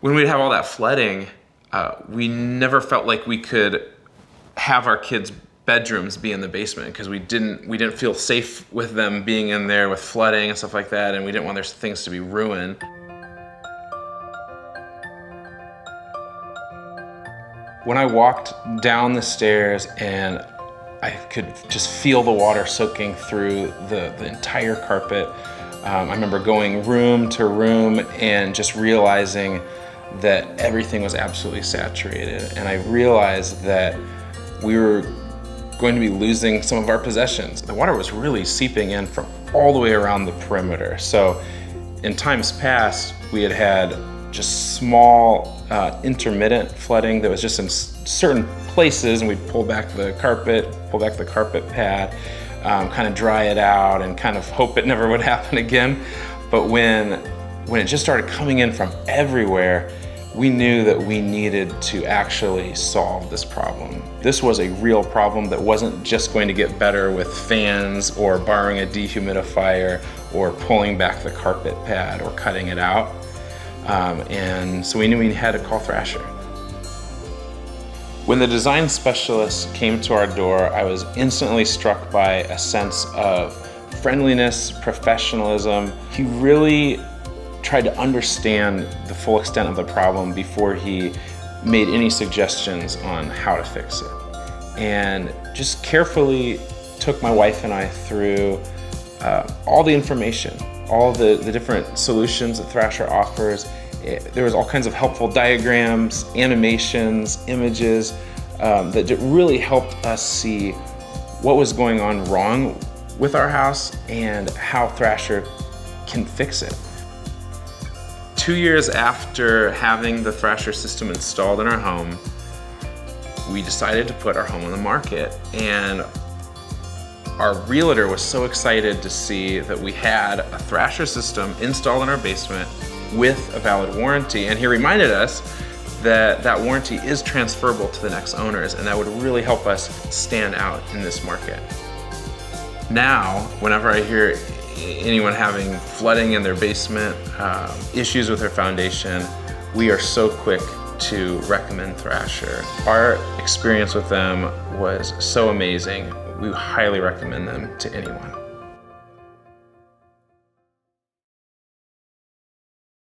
When we'd have all that flooding, we never felt like we could have our kids' bedrooms be in the basement because we didn't feel safe with them being in there with flooding and stuff like that, and we didn't want their things to be ruined. When I walked down the stairs and I could just feel the water soaking through the entire carpet, I remember going room to room and just realizing that everything was absolutely saturated. And I realized that we were going to be losing some of our possessions. The water was really seeping in from all the way around the perimeter. So in times past, we had just small intermittent flooding that was just in certain places, and we'd pull back the carpet pad, kind of dry it out and kind of hope it never would happen again. But when it just started coming in from everywhere, we knew that we needed to actually solve this problem. This was a real problem that wasn't just going to get better with fans or borrowing a dehumidifier or pulling back the carpet pad or cutting it out. And so we knew we had to call Thrasher. When the design specialist came to our door, I was instantly struck by a sense of friendliness, professionalism. He really tried to understand the full extent of the problem before he made any suggestions on how to fix it. And just carefully took my wife and I through all the information, all the different solutions that Thrasher offers. There was all kinds of helpful diagrams, animations, images that really helped us see what was going on wrong with our house and how Thrasher can fix it. 2 years after having the Thrasher system installed in our home, we decided to put our home on the market. And our realtor was so excited to see that we had a Thrasher system installed in our basement with a valid warranty. And he reminded us that that warranty is transferable to the next owners, and that would really help us stand out in this market. Now, whenever I hear anyone having flooding in their basement, issues with their foundation, we are so quick to recommend Thrasher. Our experience with them was so amazing. We highly recommend them to anyone.